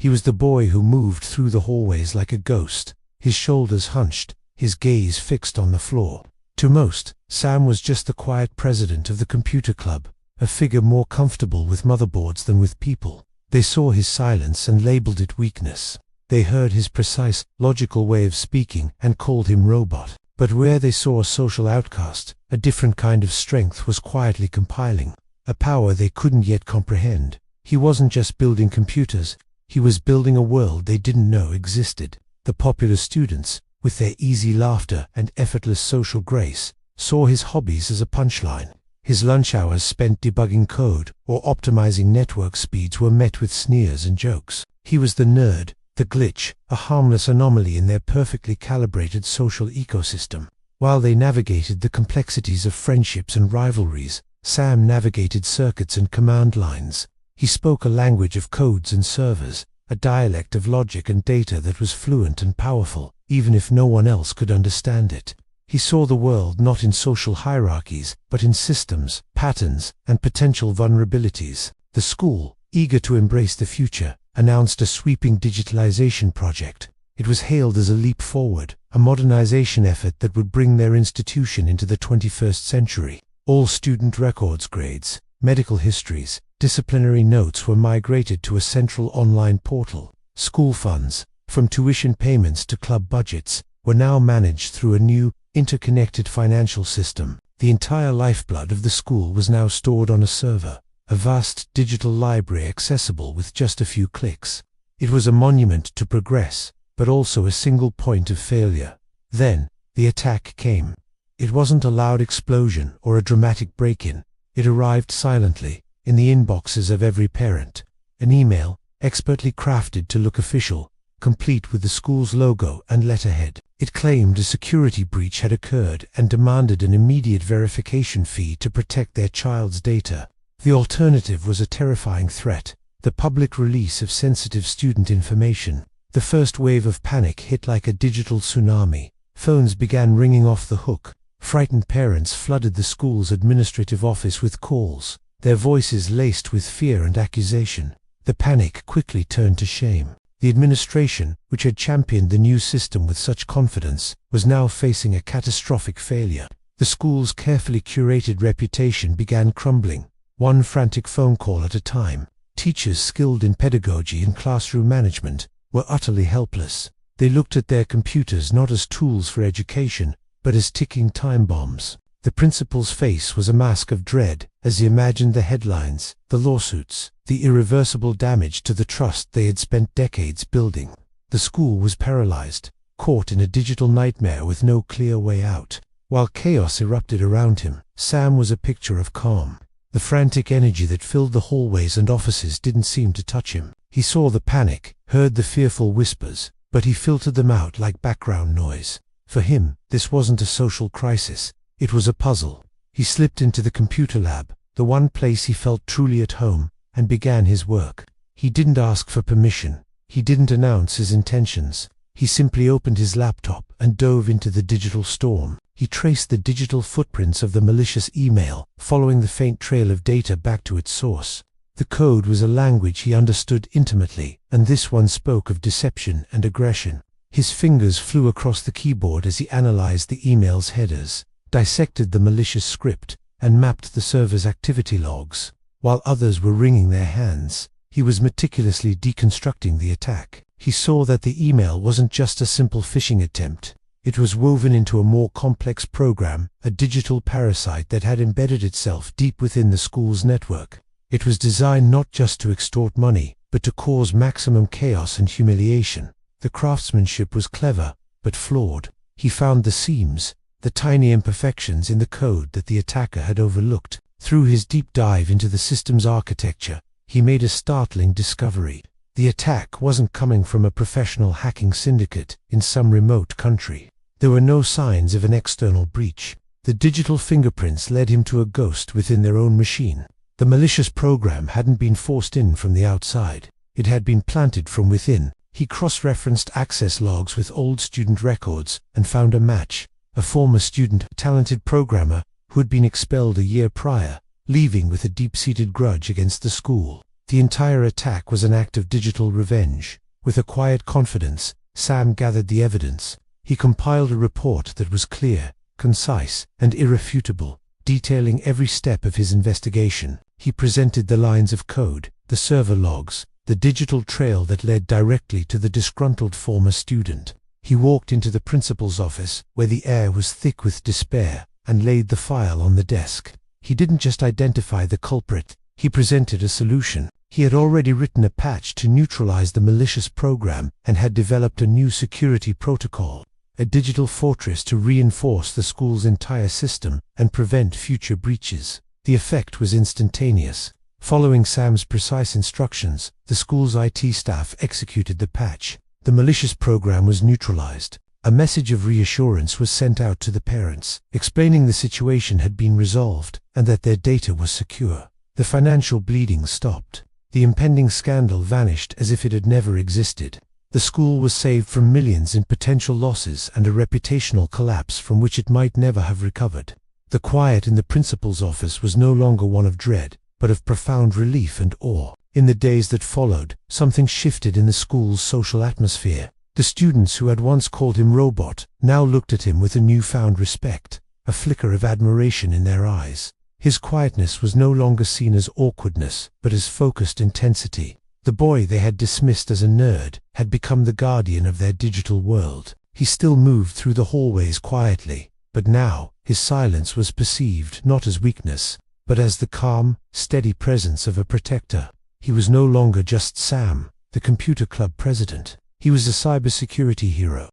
He was the boy who moved through the hallways like a ghost, his shoulders hunched, his gaze fixed on the floor. To most, Sam was just the quiet president of the computer club, a figure more comfortable with motherboards than with people. They saw his silence and labeled it weakness. They heard his precise, logical way of speaking and called him robot. But where they saw a social outcast, a different kind of strength was quietly compiling, a power they couldn't yet comprehend. He wasn't just building computers, he was building a world they didn't know existed. The popular students, with their easy laughter and effortless social grace, saw his hobbies as a punchline. His lunch hours spent debugging code or optimizing network speeds were met with sneers and jokes. He was the nerd, the glitch, a harmless anomaly in their perfectly calibrated social ecosystem. While they navigated the complexities of friendships and rivalries, Sam navigated circuits and command lines. He spoke a language of codes and servers, a dialect of logic and data that was fluent and powerful, even if no one else could understand it. He saw the world not in social hierarchies, but in systems, patterns, and potential vulnerabilities. The school, eager to embrace the future, announced a sweeping digitalization project. It was hailed as a leap forward, a modernization effort that would bring their institution into the 21st century. All student records, grades, medical histories, disciplinary notes were migrated to a central online portal. School funds, from tuition payments to club budgets, were now managed through a new, interconnected financial system. The entire lifeblood of the school was now stored on a server, a vast digital library accessible with just a few clicks. It was a monument to progress, but also a single point of failure. Then, the attack came. It wasn't a loud explosion or a dramatic break-in. It arrived silently, in the inboxes of every parent. An email, expertly crafted to look official, complete with the school's logo and letterhead. It claimed a security breach had occurred and demanded an immediate verification fee to protect their child's data. The alternative was a terrifying threat, the public release of sensitive student information. The first wave of panic hit like a digital tsunami. Phones began ringing off the hook. Frightened parents flooded the school's administrative office with calls, their voices laced with fear and accusation. The panic quickly turned to shame. The administration, which had championed the new system with such confidence, was now facing a catastrophic failure. The school's carefully curated reputation began crumbling, one frantic phone call at a time. Teachers skilled in pedagogy and classroom management were utterly helpless. They looked at their computers not as tools for education, but as ticking time bombs. The principal's face was a mask of dread as he imagined the headlines, the lawsuits, the irreversible damage to the trust they had spent decades building. The school was paralyzed, caught in a digital nightmare with no clear way out. While chaos erupted around him, Sam was a picture of calm. The frantic energy that filled the hallways and offices didn't seem to touch him. He saw the panic, heard the fearful whispers, but he filtered them out like background noise. For him, this wasn't a social crisis, it was a puzzle. He slipped into the computer lab, the one place he felt truly at home, and began his work. He didn't ask for permission. He didn't announce his intentions. He simply opened his laptop and dove into the digital storm. He traced the digital footprints of the malicious email, following the faint trail of data back to its source. The code was a language he understood intimately, and this one spoke of deception and aggression. His fingers flew across the keyboard as he analyzed the email's headers, dissected the malicious script, and mapped the server's activity logs. While others were wringing their hands, he was meticulously deconstructing the attack. He saw that the email wasn't just a simple phishing attempt. It was woven into a more complex program, a digital parasite that had embedded itself deep within the school's network. It was designed not just to extort money, but to cause maximum chaos and humiliation. The craftsmanship was clever, but flawed. He found the seams, the tiny imperfections in the code that the attacker had overlooked. Through his deep dive into the system's architecture, he made a startling discovery. The attack wasn't coming from a professional hacking syndicate in some remote country. There were no signs of an external breach. The digital fingerprints led him to a ghost within their own machine. The malicious program hadn't been forced in from the outside. It had been planted from within. He cross-referenced access logs with old student records and found a match. A former student, a talented programmer, who had been expelled a year prior, leaving with a deep-seated grudge against the school. The entire attack was an act of digital revenge. With a quiet confidence, Sam gathered the evidence. He compiled a report that was clear, concise, and irrefutable, detailing every step of his investigation. He presented the lines of code, the server logs, the digital trail that led directly to the disgruntled former student. He walked into the principal's office, where the air was thick with despair, and laid the file on the desk. He didn't just identify the culprit, he presented a solution. He had already written a patch to neutralize the malicious program and had developed a new security protocol, a digital fortress to reinforce the school's entire system and prevent future breaches. The effect was instantaneous. Following Sam's precise instructions, the school's IT staff executed the patch. The malicious program was neutralized. A message of reassurance was sent out to the parents, explaining the situation had been resolved and that their data was secure. The financial bleeding stopped. The impending scandal vanished as if it had never existed. The school was saved from millions in potential losses and a reputational collapse from which it might never have recovered. The quiet in the principal's office was no longer one of dread, but of profound relief and awe. In the days that followed, something shifted in the school's social atmosphere. The students who had once called him Robot now looked at him with a newfound respect, a flicker of admiration in their eyes. His quietness was no longer seen as awkwardness, but as focused intensity. The boy they had dismissed as a nerd had become the guardian of their digital world. He still moved through the hallways quietly, but now his silence was perceived not as weakness, but as the calm, steady presence of a protector. He was no longer just Sam, the computer club president. He was a cybersecurity hero,